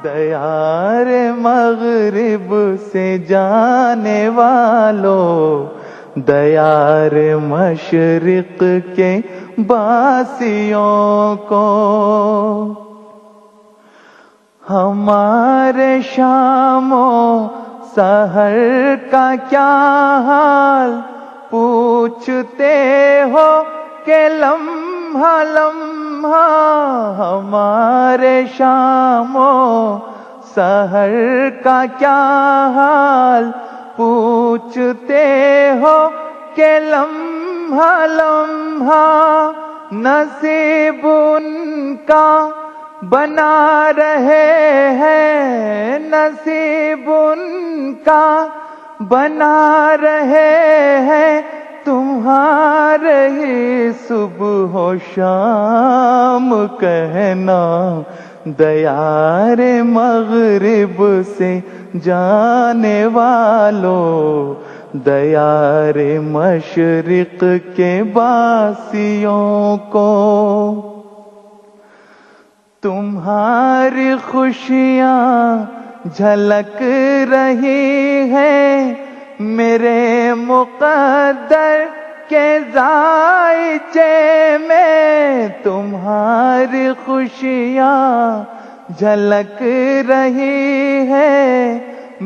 دیار مغرب سے جانے والوں، دیار مشرق کے باسیوں کو، ہمارے شام و سحر کا کیا حال پوچھتے ہو کہ لمحہ لمحہ، ہمارے شام و سحر کا کیا حال پوچھتے ہو کہ لمحہ لمحہ، نصیب ان کا بنا رہے ہیں، نصیب ان کا بنا رہے ہیں، تمہارے ہی صبح و شام کہنا، دیار مغرب سے جانے والوں، دیار مشرق کے باسیوں کو، تمہاری خوشیاں جھلک رہی ہیں میرے مقدر کے ذائچے میں، تمہاری خوشیاں جھلک رہی ہیں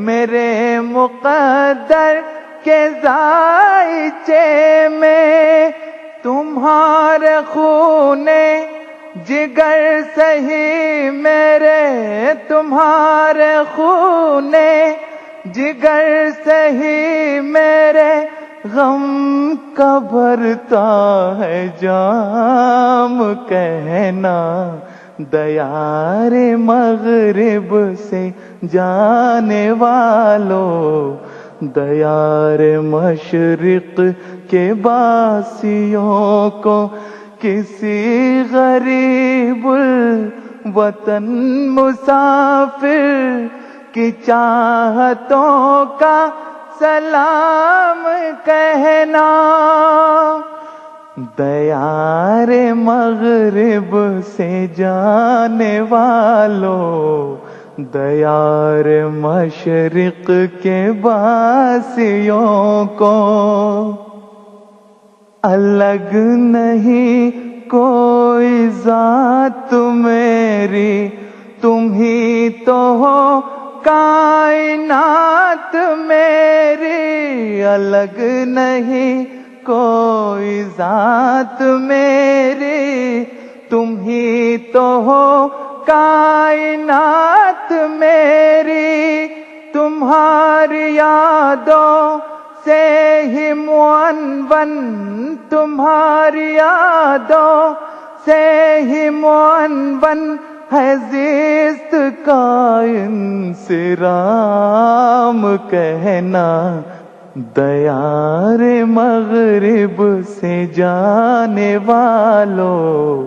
میرے مقدر کے ذائچے میں، تمہارے خون جگر سہی میرے، تمہارے خون جگر سہی میرے، غم کا بھرتا ہے جام کہنا، دیار مغرب سے جانے والوں، دیار مشرق کے باسیوں کو، کسی غریب الوطن مسافر کی چاہتوں کا سلام کہنا، دیار مغرب سے جانے والوں، دیار مشرق کے باسیوں کو، الگ نہیں کوئی ذات میری، تم ہی تو ہو کائنات میری، الگ نہیں کوئی ذات میری، تم ہی تو ہو کائنات میری، تمہاری یادوں سے ہی معنون، تمہاری یادوں سے ہی معنون ہے زیست کا انصرام کہنا، دیار مغرب سے جانے والوں،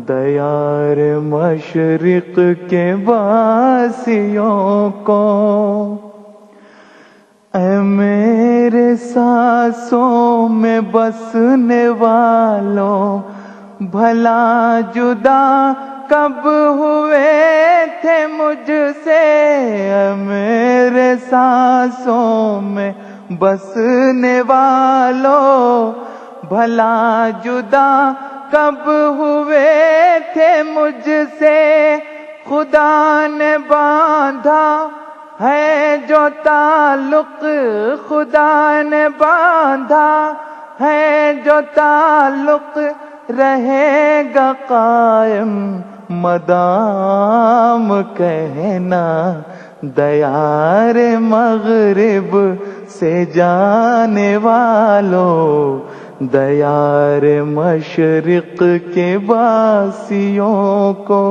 دیار مشرق کے باسیوں کو، اے میرے سانسوں میں بسنے والوں، بھلا جدا کب ہوئے تھے مجھ سے، اے میرے سانسوں میں بسنے والوں، بھلا جدا کب ہوئے تھے مجھ سے، خدا نے باندھا ہے جو تعلق، خدا نے باندھا ہے جو تعلق، رہے گا قائم مدام کہنا، دیار مغرب سے جانے والوں، دیار مشرق کے باسیوں کو،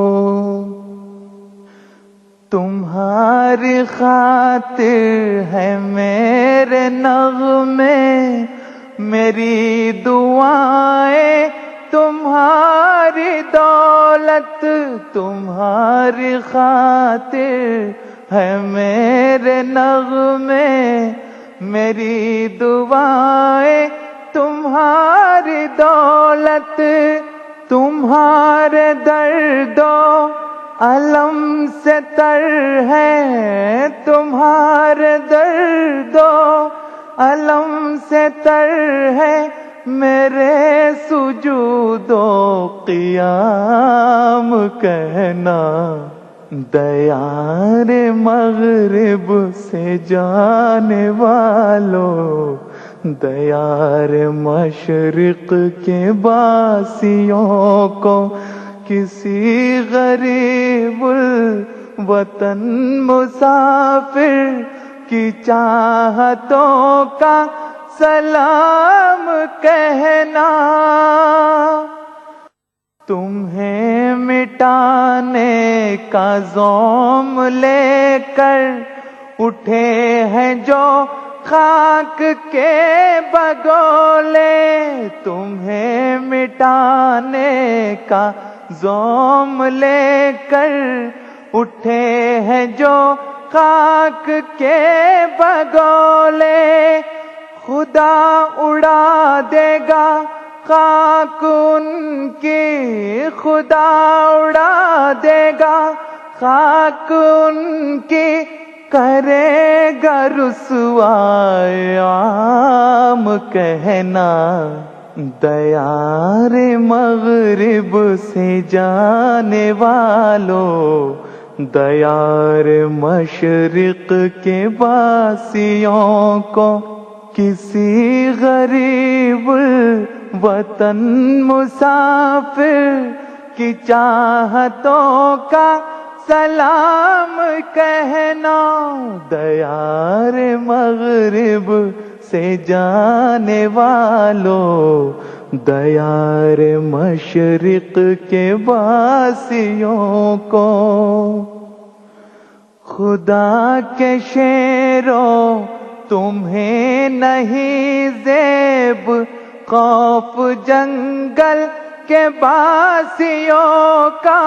تمہاری خاطر ہے میرے نغمے، میری دعائیں تمہاری دولت، تمہاری خاطر ہے میرے نغمے، میری دعائیں تمہاری دولت، تمہارے درد و علم سے تر ہے تمہارے دردو، علم سے تر ہے میرے سجود و قیام کہنا، دیار مغرب سے جانے والو، دیار مشرق کے باسیوں کو کسی غریب الوطن مسافر کی چاہتوں کا سلام کہنا، تمہیں مٹانے کا زوم لے کر اٹھے ہیں جو خاک کے بگولے، تمہیں مٹانے کا زوم لے کر اٹھے ہیں جو خاک کے بگولے، خدا اڑا دے گا خاک ان کی، خدا اڑا دے گا خاک ان کی، کرے گا رسوائے عام کہنا، دیار مغرب سے جانے والو، دیار مشرق کے باسیوں کو کسی غریب وطن مسافر کی چاہتوں کا سلام کہنا، دیار مغرب سے جانے والو، دیار مشرق کے باسیوں کو، خدا کے شیروں تمہیں نہیں زیب خوف جنگل کے باسیوں کا،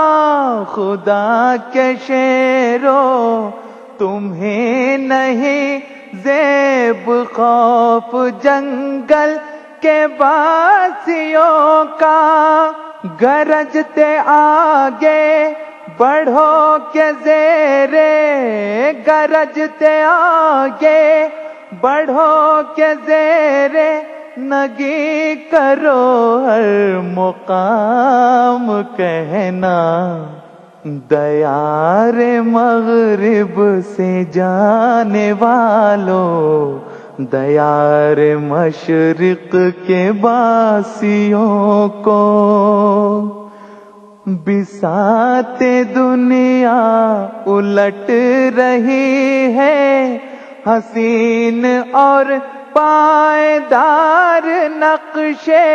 خدا کے شیروں تمہیں نہیں زیب خوف جنگل کے باسیوں کا، گرجتے آگے بڑھو کے زیرے، گرجتے آگے بڑھو کے زیرے، نگی کرو ہر مقام کہنا، دیار مغرب سے جانے والو، دیار مشرق کے باسیوں کو، بساط دنیا الٹ رہی ہے، حسین اور پائیدار نقشے،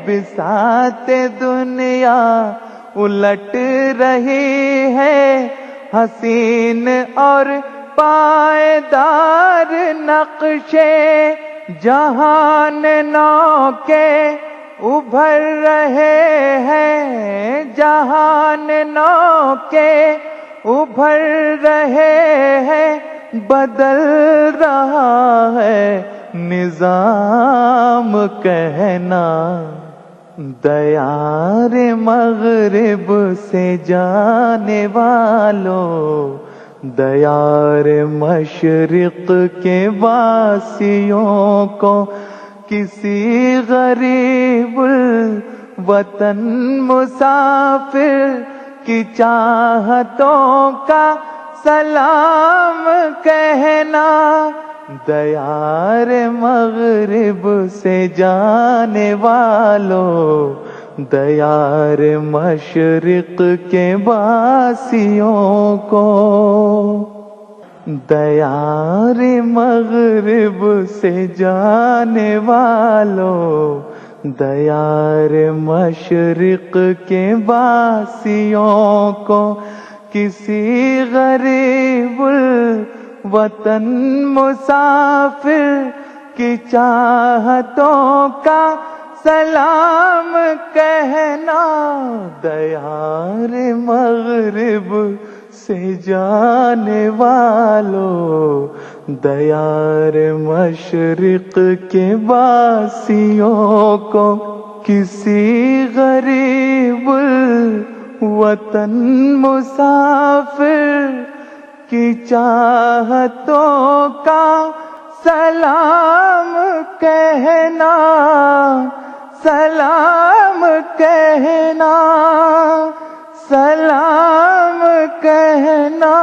بساط دنیا الٹ رہی ہے، حسین اور پائیدار نقشے، جہان نو کے ابھر رہے ہیں، جہان نو کے ابھر رہے ہیں، بدل رہا ہے نظام کہنا، دیار مغرب سے جانے والو، دیار مشرق کے باسیوں کو کسی غریب الوطن مسافر کی چاہتوں کا سلام کہنا، دیار مغرب سے جانے والو، دیار مشرق کے باسیوں کو، دیار مغرب سے جانے والو، دیار مشرق کے باسیوں کو کسی غریب الوطن مسافر کی چاہتوں کا سلام کہنا، دیار مغرب سے جانے والو، دیار مشرق کے باسیوں کو کسی غریب وطن مسافر کی چاہتوں کا سلام کہنا، سلام کہنا، سلام کہنا۔